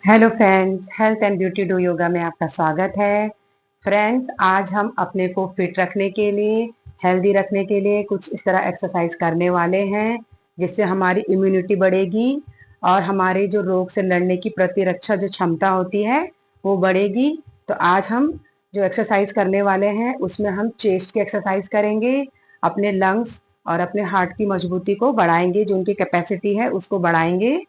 Hello friends, health and beauty do yoga में आपका स्वागत है। फ्रेंड्स, आज हम अपने को फिट रखने के लिए, हेल्दी रखने के लिए कुछ इस तरह एक्सरसाइज करने वाले हैं जिससे हमारी इम्यूनिटी बढ़ेगी और हमारे जो रोग से लड़ने की प्रतिरक्षा जो क्षमता होती है वो बढ़ेगी। तो आज हम जो एक्सरसाइज करने वाले हैं उसमें हम चेस्ट की एक्सरसाइज करेंगे, अपने लंग्स और अपने हार्ट की मजबूती को बढ़ाएंगे, जो उनकी कैपेसिटी है उसको बढ़ाएंगे।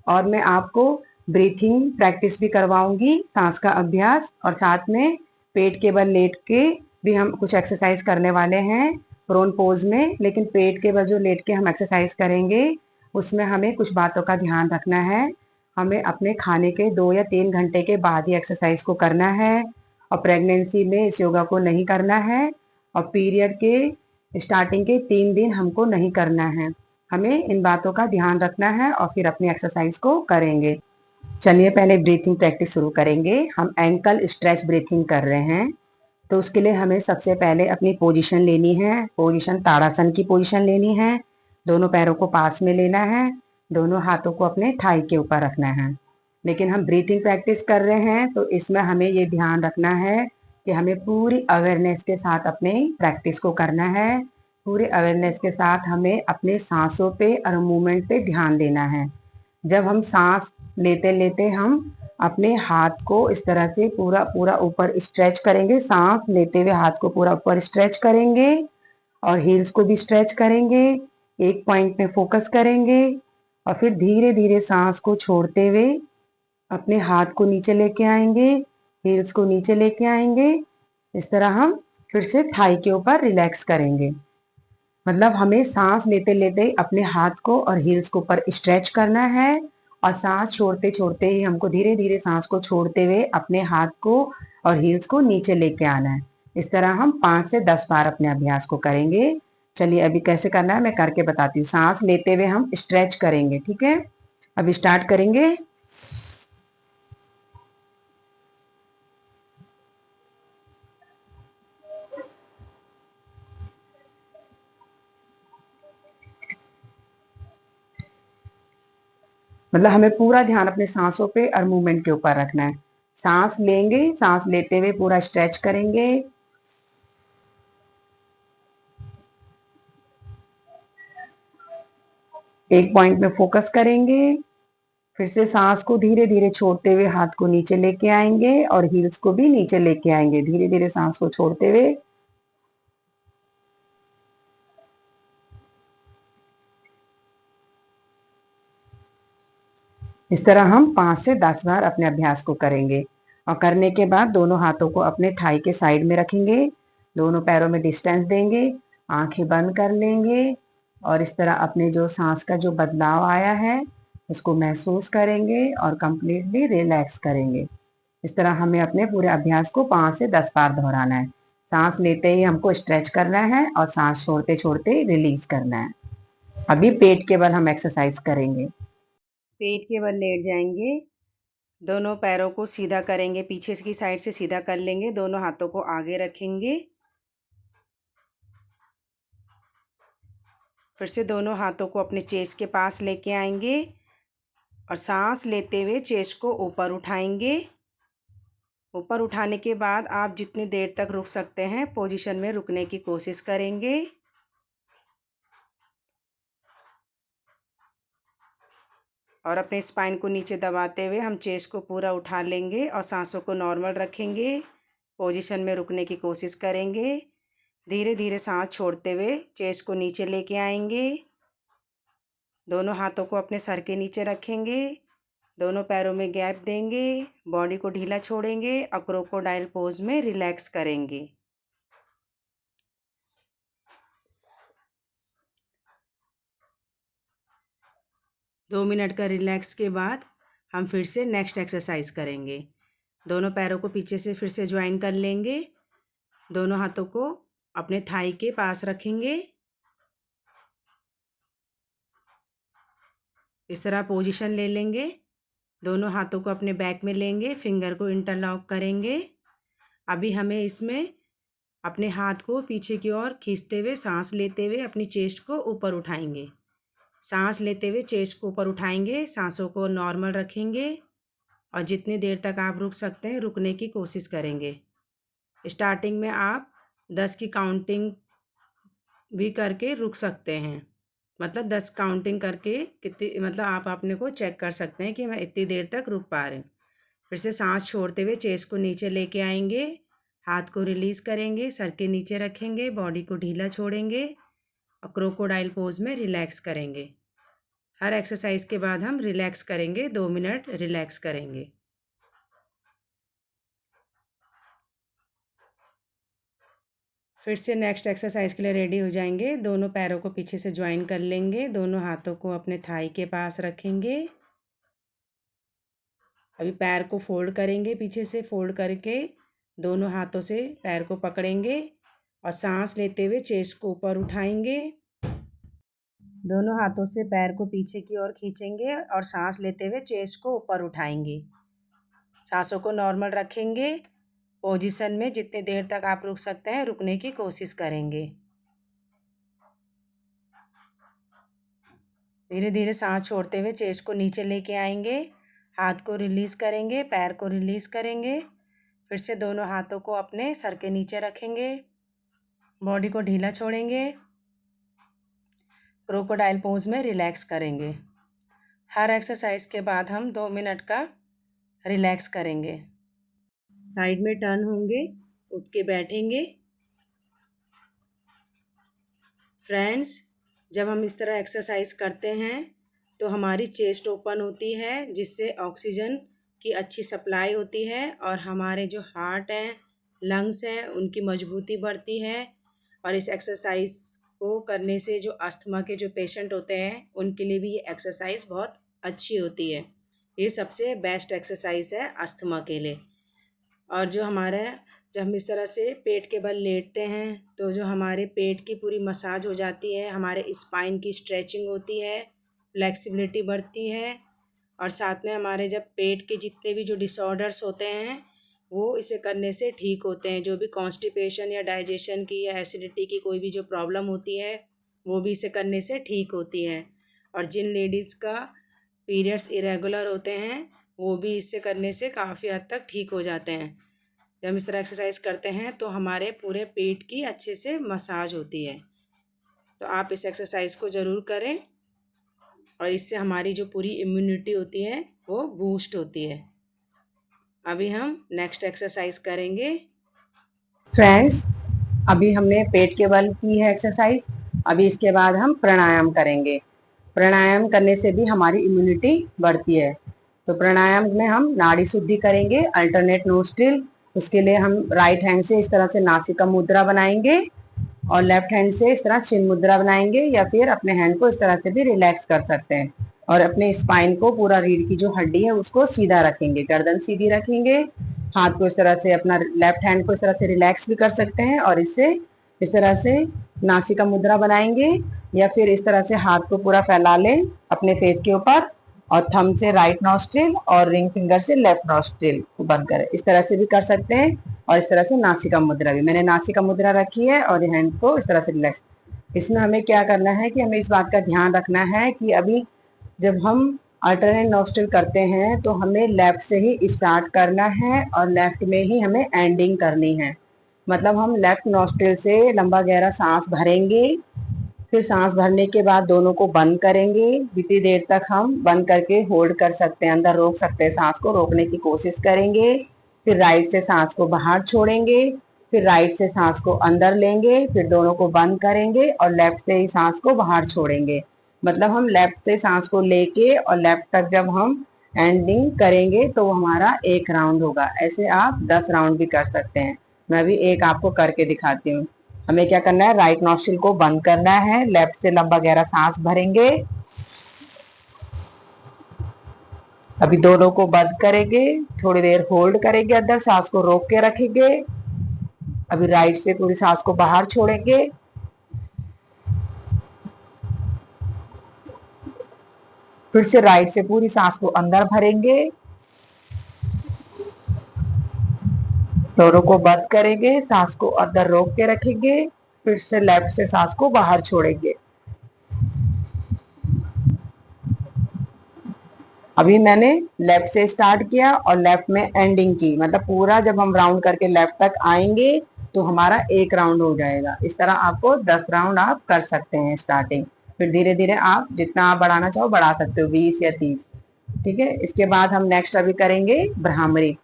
और मैं आपको ब्रीथिंग प्रैक्टिस भी करवाऊंगी, सांस का अभ्यास, और साथ में पेट के बल लेट के भी हम कुछ एक्सरसाइज करने वाले हैं प्रोन पोज में। लेकिन पेट के बल जो लेट के हम एक्सरसाइज करेंगे उसमें हमें कुछ बातों का ध्यान रखना है। हमें अपने खाने के 2 या 3 घंटे के बाद ही एक्सरसाइज को करना है, और प्रेगनेंसी में इस योगा को नहीं करना है, और पीरियड के स्टार्टिंग के 3 दिन हमको नहीं करना है। हमें इन बातों का ध्यान रखना है और फिर अपनी एक्सरसाइज को करेंगे। चलिए पहले ब्रीथिंग प्रैक्टिस शुरू करेंगे। हम एंकल स्ट्रेच ब्रीथिंग कर रहे हैं, तो उसके लिए हमें सबसे पहले अपनी पोजीशन लेनी है। पोजीशन ताड़ासन की पोजीशन लेनी है। दोनों पैरों को पास में लेना है, दोनों हाथों को अपने थाई के ऊपर रखना है। लेकिन हम ब्रीथिंग प्रैक्टिस कर रहे हैं तो इसमें हमें ये ध्यान रखना है कि हमें पूरी अवेयरनेस के साथ अपने प्रैक्टिस को करना है। पूरे अवेयरनेस के साथ हमें अपने सांसों पे और मूवमेंट पे ध्यान देना है। जब हम सांस लेते लेते हम अपने हाथ को इस तरह से पूरा पूरा ऊपर स्ट्रेच करेंगे, सांस लेते हुए हाथ को पूरा ऊपर स्ट्रेच करेंगे और हील्स को भी स्ट्रेच करेंगे। एक पॉइंट में फोकस करेंगे और फिर धीरे धीरे सांस को छोड़ते हुए अपने हाथ को नीचे लेके आएंगे, हील्स को नीचे लेके आएंगे। इस तरह हम फिर से थाई के ऊपर रिलैक्स करेंगे। मतलब हमें सांस लेते लेते अपने हाथ को और हील्स को ऊपर स्ट्रेच करना है, और सांस छोड़ते छोड़ते ही हमको धीरे धीरे सांस को छोड़ते हुए अपने हाथ को और हील्स को नीचे लेके आना है। इस तरह हम 5 से 10 बार अपने अभ्यास को करेंगे। चलिए अभी कैसे करना है मैं करके बताती हूँ। सांस लेते हुए हम स्ट्रेच करेंगे, ठीक है। अभी स्टार्ट करेंगे। मतलब हमें पूरा ध्यान अपने सांसों पे और मूवमेंट के ऊपर रखना है। सांस लेंगे, सांस लेते हुए पूरा स्ट्रेच करेंगे, एक पॉइंट में फोकस करेंगे, फिर से सांस को धीरे धीरे छोड़ते हुए हाथ को नीचे लेके आएंगे और हील्स को भी नीचे लेके आएंगे, धीरे धीरे सांस को छोड़ते हुए। इस तरह हम 5 से 10 बार अपने अभ्यास को करेंगे। और करने के बाद दोनों हाथों को अपने थाई के साइड में रखेंगे, दोनों पैरों में डिस्टेंस देंगे, आंखें बंद कर लेंगे और इस तरह अपने जो सांस का जो बदलाव आया है उसको महसूस करेंगे और कंप्लीटली रिलैक्स करेंगे। इस तरह हमें अपने पूरे अभ्यास को 5 से 10 बार दोहराना है। सांस लेते ही हमको स्ट्रेच करना है और सांस छोड़ते छोड़ते रिलीज करना है। अभी पेट के बल हम एक्सरसाइज करेंगे। पेट के बल लेट जाएंगे, दोनों पैरों को सीधा करेंगे, पीछे की साइड से सीधा कर लेंगे, दोनों हाथों को आगे रखेंगे। फिर से दोनों हाथों को अपने चेस्ट के पास लेके आएंगे और सांस लेते हुए चेस्ट को ऊपर उठाएंगे। ऊपर उठाने के बाद आप जितनी देर तक रुक सकते हैं पोजीशन में रुकने की कोशिश करेंगे। और अपने स्पाइन को नीचे दबाते हुए हम चेस्ट को पूरा उठा लेंगे और सांसों को नॉर्मल रखेंगे। पोजीशन में रुकने की कोशिश करेंगे। धीरे धीरे सांस छोड़ते हुए चेस्ट को नीचे लेके आएंगे। दोनों हाथों को अपने सर के नीचे रखेंगे, दोनों पैरों में गैप देंगे, बॉडी को ढीला छोड़ेंगे और क्रोकोडाइल पोज में रिलैक्स करेंगे। दो मिनट का रिलैक्स के बाद हम फिर से नेक्स्ट एक्सरसाइज करेंगे। दोनों पैरों को पीछे से फिर से ज्वाइन कर लेंगे, दोनों हाथों को अपने थाई के पास रखेंगे। इस तरह पोजीशन ले लेंगे, दोनों हाथों को अपने बैक में लेंगे, फिंगर को इंटरलॉक करेंगे। अभी हमें इसमें अपने हाथ को पीछे की ओर खींचते हुए सांस लेते हुए अपनी चेस्ट को ऊपर उठाएंगे। सांस लेते हुए चेस्ट को ऊपर उठाएंगे, सांसों को नॉर्मल रखेंगे और जितनी देर तक आप रुक सकते हैं रुकने की कोशिश करेंगे। स्टार्टिंग में आप 10 की काउंटिंग भी करके रुक सकते हैं, मतलब 10 काउंटिंग करके कितनी, मतलब आप अपने को चेक कर सकते हैं कि मैं इतनी देर तक रुक पा रही हूँ। फिर से सांस छोड़ते हुए चेस्ट को नीचे लेके आएंगे, हाथ को रिलीज़ करेंगे, सर के नीचे रखेंगे, बॉडी को ढीला छोड़ेंगे और क्रोकोडाइल पोज में रिलैक्स करेंगे। हर एक्सरसाइज के बाद हम रिलैक्स करेंगे, 2 मिनट रिलैक्स करेंगे। फिर से नेक्स्ट एक्सरसाइज के लिए रेडी हो जाएंगे। दोनों पैरों को पीछे से ज्वाइन कर लेंगे, दोनों हाथों को अपने थाई के पास रखेंगे। अभी पैर को फोल्ड करेंगे, पीछे से फोल्ड करके दोनों हाथों से पैर को पकड़ेंगे और सांस लेते हुए चेस्ट को ऊपर उठाएंगे। दोनों हाथों से पैर को पीछे की ओर खींचेंगे और सांस लेते हुए चेस्ट को ऊपर उठाएंगे। सांसों को नॉर्मल रखेंगे। पोजीशन में जितनी देर तक आप रुक सकते हैं रुकने की कोशिश करेंगे। धीरे धीरे सांस छोड़ते हुए चेस्ट को नीचे लेके आएंगे, हाथ को रिलीज़ करेंगे, पैर को रिलीज़ करेंगे। फिर से दोनों हाथों को अपने सर के नीचे रखेंगे, बॉडी को ढीला छोड़ेंगे, क्रोकोडाइल पोज में रिलैक्स करेंगे। हर एक्सरसाइज के बाद हम 2 मिनट का रिलैक्स करेंगे। साइड में टर्न होंगे, उठ के बैठेंगे। फ्रेंड्स, जब हम इस तरह एक्सरसाइज करते हैं तो हमारी चेस्ट ओपन होती है, जिससे ऑक्सीजन की अच्छी सप्लाई होती है और हमारे जो हार्ट हैं, लंग्स हैं, उनकी मजबूती बढ़ती है। और इस एक्सरसाइज को करने से जो अस्थमा के जो पेशेंट होते हैं उनके लिए भी ये एक्सरसाइज बहुत अच्छी होती है। ये सबसे बेस्ट एक्सरसाइज है अस्थमा के लिए। और जो हमारा, जब हम इस तरह से पेट के बल लेटते हैं तो जो हमारे पेट की पूरी मसाज हो जाती है, हमारे स्पाइन की स्ट्रेचिंग होती है, फ्लेक्सिबिलिटी बढ़ती है। और साथ में हमारे जब पेट के जितने भी जो डिसऑर्डर्स होते हैं वो इसे करने से ठीक होते हैं। जो भी कॉन्स्टिपेशन या डाइजेशन की या एसिडिटी की कोई भी जो प्रॉब्लम होती है वो भी इसे करने से ठीक होती है। और जिन लेडीज़ का पीरियड्स इरेगुलर होते हैं वो भी इससे करने से काफ़ी हद तक ठीक हो जाते हैं। जब हम इस तरह एक्सरसाइज करते हैं तो हमारे पूरे पेट की अच्छे से मसाज होती है। तो आप इस एक्सरसाइज को ज़रूर करें और इससे हमारी जो पूरी इम्यूनिटी होती है वो बूस्ट होती है। अभी हम नेक्स्ट एक्सरसाइज करेंगे। फ्रेंड्स, अभी हमने पेट के बल की है एक्सरसाइज। अभी इसके बाद हम प्राणायाम करेंगे। प्राणायाम करने से भी हमारी इम्यूनिटी बढ़ती है। तो प्राणायाम में हम नाड़ी शुद्धि करेंगे, अल्टरनेट नोस्ट्रिल। उसके लिए हम राइट हैंड से इस तरह से नासिका मुद्रा बनाएंगे और लेफ्ट हैंड से इस तरह चिन्ह मुद्रा बनाएंगे, या फिर अपने हैंड को इस तरह से भी रिलैक्स कर सकते हैं। और अपने स्पाइन को, पूरा रीढ़ की जो हड्डी है उसको सीधा रखेंगे, गर्दन सीधी रखेंगे। हाथ को इस तरह से, अपना लेफ्ट हैंड को इस तरह से रिलैक्स भी कर सकते हैं और इससे इस तरह से नासिका मुद्रा बनाएंगे, या फिर इस तरह से हाथ को पूरा फैला लें अपने फेस के ऊपर और थंब से राइट नॉस्ट्रिल और रिंग फिंगर से लेफ्ट नॉस्ट्रिल को बंद करें। इस तरह से भी कर सकते हैं। और इस तरह से नासिका मुद्रा भी, मैंने नासिका मुद्रा रखी है और हैंड को इस तरह से रिलैक्स। इसमें हमें क्या करना है कि हमें इस बात का ध्यान रखना है कि अभी जब हम अल्टरनेट नॉस्ट्रिल करते हैं तो हमें लेफ्ट से ही स्टार्ट करना है और लेफ्ट में ही हमें एंडिंग करनी है। मतलब हम लेफ्ट नॉस्ट्रिल से लंबा गहरा सांस भरेंगे, फिर सांस भरने के बाद दोनों को बंद करेंगे। जितनी देर तक हम बंद करके होल्ड कर सकते हैं, अंदर रोक सकते हैं, सांस को रोकने की कोशिश करेंगे। फिर राइट से सांस को बाहर छोड़ेंगे, फिर राइट से सांस को अंदर लेंगे, फिर दोनों को बंद करेंगे और लेफ्ट से ही सांस को बाहर छोड़ेंगे। मतलब हम लेफ्ट से सांस को लेके और लेफ्ट तक जब हम एंडिंग करेंगे तो हमारा 1 राउंड होगा। ऐसे आप 10 राउंड भी कर सकते हैं। मैं भी एक आपको करके दिखाती हूँ। हमें क्या करना है, राइट नॉस्ट्रिल को बंद करना है, लेफ्ट से लंबा गहरा सांस भरेंगे। अभी दोनों को बंद करेंगे, थोड़ी देर होल्ड करेंगे, अंदर सांस को रोक के रखेंगे। अभी राइट से पूरी सांस को बाहर छोड़ेंगे, फिर से राइट से पूरी सांस को अंदर भरेंगे, दोनों को बंद करेंगे, सांस को अंदर रोक के रखेंगे, फिर से लेफ्ट से सांस को बाहर छोड़ेंगे। अभी मैंने लेफ्ट से स्टार्ट किया और लेफ्ट में एंडिंग की, मतलब पूरा जब हम राउंड करके लेफ्ट तक आएंगे तो हमारा एक राउंड हो जाएगा। इस तरह आपको 10 राउंड आप कर सकते हैं स्टार्टिंग, फिर धीरे धीरे आप जितना आप बढ़ाना चाहो बढ़ा सकते हो, 20 या 30। ठीक है, इसके बाद हम नेक्स्ट अभी करेंगे भ्रामरी।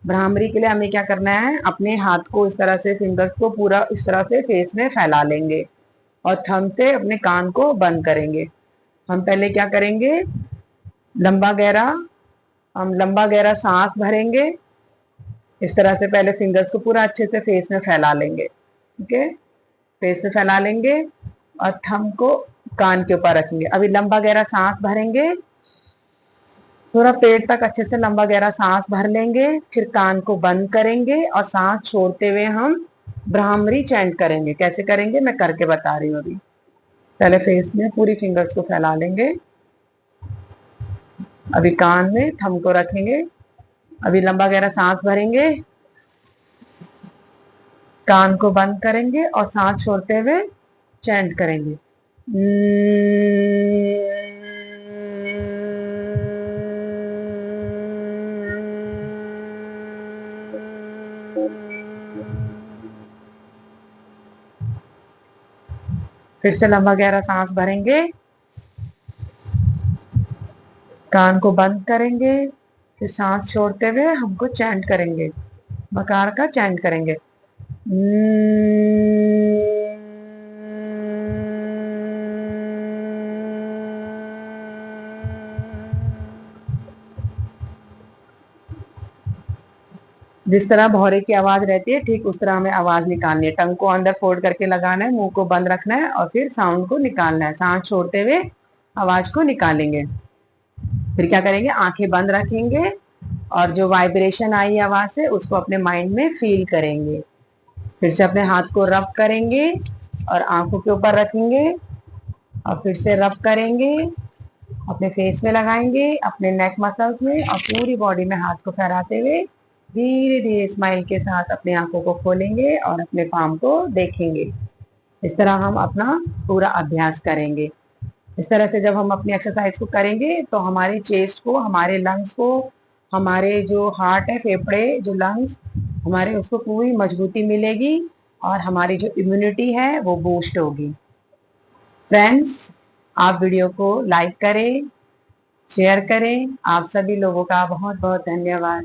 भ्रामरी के लिए हमें क्या करना है, अपने हाथ को इस तरह से, फिंगर्स को पूरा इस तरह से फेस में फैला लेंगे और थंब से अपने कान को बंद करेंगे। हम पहले क्या करेंगे, लंबा गहरा हम लंबा गहरा सांस भरेंगे। इस तरह से पहले फिंगर्स को पूरा अच्छे से फेस में फैला लेंगे। ठीक है, फेस में फैला लेंगे और थंब को कान के ऊपर रखेंगे। अभी लंबा गहरा सांस भरेंगे, थोड़ा पेट तक अच्छे से लंबा गहरा सांस भर लेंगे, फिर कान को बंद करेंगे और सांस छोड़ते हुए हम भ्रामरी चैंट करेंगे। कैसे करेंगे मैं करके बता रही हूँ। अभी पहले फेस में पूरी फिंगर्स को फैला लेंगे, अभी कान में थंब को रखेंगे, अभी लंबा गहरा सांस भरेंगे, कान को बंद करेंगे और सांस छोड़ते हुए चैंट करेंगे। फिर से लंबा गहरा सांस भरेंगे, कान को बंद करेंगे, फिर सांस छोड़ते हुए हमको चैंट करेंगे, मकार का चैंट करेंगे। जिस तरह भौरे की आवाज रहती है ठीक उस तरह हमें आवाज निकालनी है। टंग को अंदर फोल्ड करके लगाना है, मुंह को बंद रखना है और फिर साउंड को निकालना है। सांस छोड़ते हुए आवाज को निकालेंगे। फिर क्या करेंगे, आंखें बंद रखेंगे और जो वाइब्रेशन आई आवाज से उसको अपने माइंड में फील करेंगे। फिर से अपने हाथ को रब करेंगे और आंखों के ऊपर रखेंगे और फिर से रब करेंगे, अपने फेस में लगाएंगे, अपने नेक मसल्स में और पूरी बॉडी में हाथ को फहराते हुए धीरे धीरे स्माइल के साथ अपनी आंखों को खोलेंगे और अपने पाम को देखेंगे। इस तरह हम अपना पूरा अभ्यास करेंगे। इस तरह से जब हम अपनी एक्सरसाइज को करेंगे तो हमारी चेस्ट को, हमारे लंग्स को, हमारे जो हार्ट है, फेफड़े, जो लंग्स हमारे, उसको पूरी मजबूती मिलेगी और हमारी जो इम्यूनिटी है वो बूस्ट होगी। फ्रेंड्स, आप वीडियो को लाइक करें, शेयर करें। आप सभी लोगों का बहुत बहुत धन्यवाद।